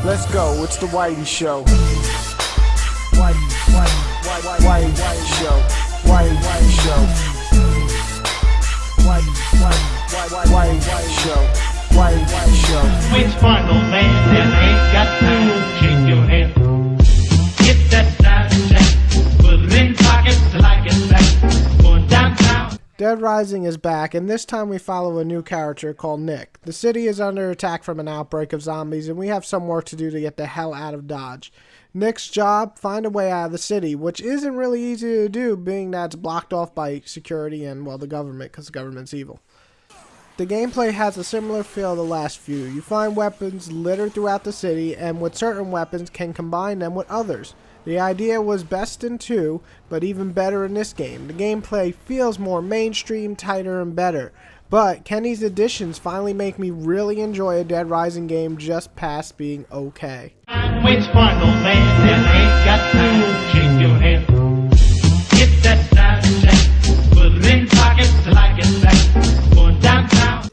Let's go, it's the Whitey Show. Whitey Show. Whitey Show. Whitey Show. Whitey Show. Which one, old man, that ain't got time? Shake your head. Get that side check. Put it in pockets till I get back. Going downtown. Dead Rising is back, and this time we follow a new character called Nick. The city is under attack from an outbreak of zombies, and we have some work to do to get the hell out of Dodge. Nick's job, find a way out of the city, which isn't really easy to do, being that it's blocked off by security and, well, the government, because the government's evil. The gameplay has a similar feel to the last few. You find weapons littered throughout the city, and with certain weapons can combine them with others. The idea was best in 2, but even better in this game. The gameplay feels more mainstream, tighter, and better. But Kenny's additions finally make me really enjoy a Dead Rising game just past being okay. Which one, old man, that ain't got time? Shake your head. Get that side check. Put it in pockets till I get back. Going downtown.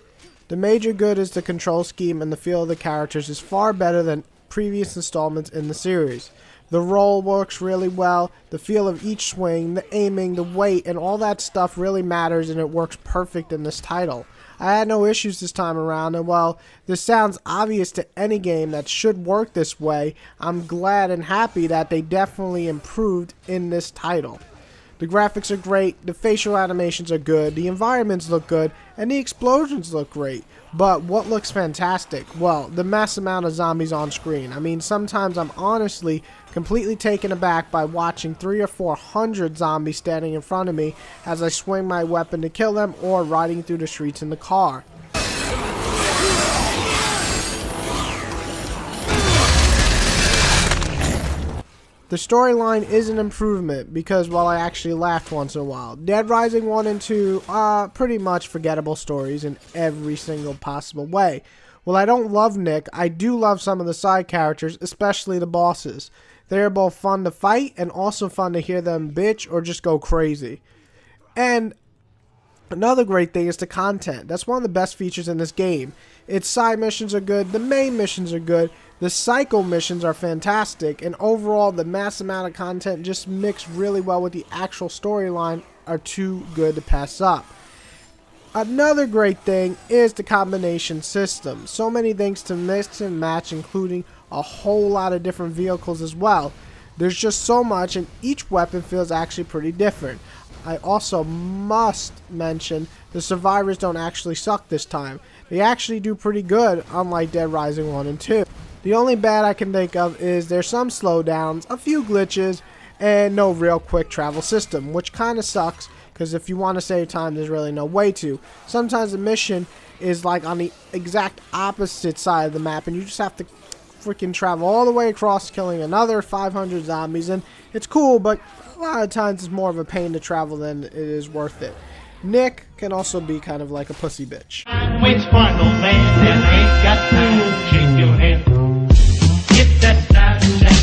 The major good is the control scheme, and the feel of the characters is far better than previous installments in the series. The roll works really well, the feel of each swing, the aiming, the weight, and all that stuff really matters, and it works perfect in this title. I had no issues this time around, and while this sounds obvious to any game that should work this way, I'm glad and happy that they definitely improved in this title. The graphics are great, the facial animations are good, the environments look good, and the explosions look great. But what looks fantastic? Well, the mass amount of zombies on screen. I mean, sometimes I'm honestly completely taken aback by watching 300 or 400 zombies standing in front of me as I swing my weapon to kill them or riding through the streets in the car. The storyline is an improvement because, well, I actually laughed once in a while. Dead Rising 1 and 2 are pretty much forgettable stories in every single possible way. While I don't love Nick, I do love some of the side characters, especially the bosses. They are both fun to fight and also fun to hear them bitch or just go crazy. And another great thing is the content. That's one of the best features in this game. Its side missions are good, the main missions are good, the cycle missions are fantastic, and overall the mass amount of content just mixed really well with the actual storyline are too good to pass up. Another great thing is the combination system. So many things to mix and match, including a whole lot of different vehicles as well. There's just so much, and each weapon feels actually pretty different. I also must mention the survivors don't actually suck this time. They actually do pretty good, unlike Dead Rising 1 and 2. The only bad I can think of is there's some slowdowns, a few glitches, and no real quick travel system, which kind of sucks because if you want to save time, there's really no way to. Sometimes the mission is like on the exact opposite side of the map, and you just have to freaking travel all the way across, killing another 500 zombies, and it's cool, but a lot of times it's more of a pain to travel than it is worth it. Nick can also be kind of like a pussy bitch. Which one, old man, that ain't got time? Shake your head. Get that side check.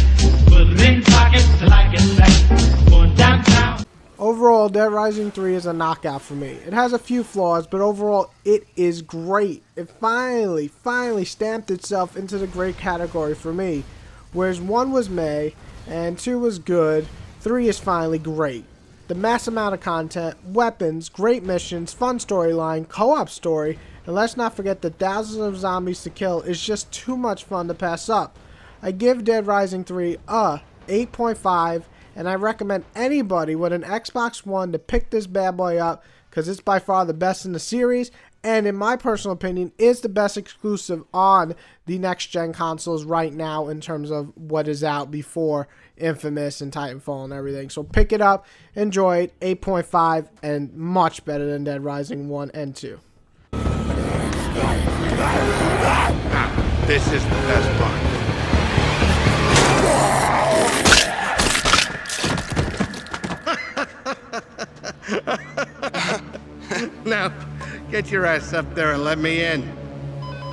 Put it in pockets till I get back. Going downtown. Overall, Dead Rising 3 is a knockout for me. It has a few flaws, but overall, it is great. It finally stamped itself into the great category for me. Whereas 1 was meh, and 2 was good, 3 is finally great. The mass amount of content, weapons, great missions, fun storyline, co-op story, and let's not forget the thousands of zombies to kill is just too much fun to pass up. I give Dead Rising 3 a 8.5, and I recommend anybody with an Xbox One to pick this bad boy up because it's by far the best in the series, and in my personal opinion is the best exclusive on the next gen consoles right now in terms of what is out before Infamous and Titanfall and everything. So pick it up, enjoy it, 8.5, and much better than Dead Rising 1 and 2. This is the best part. Now, get your ass up there and let me in.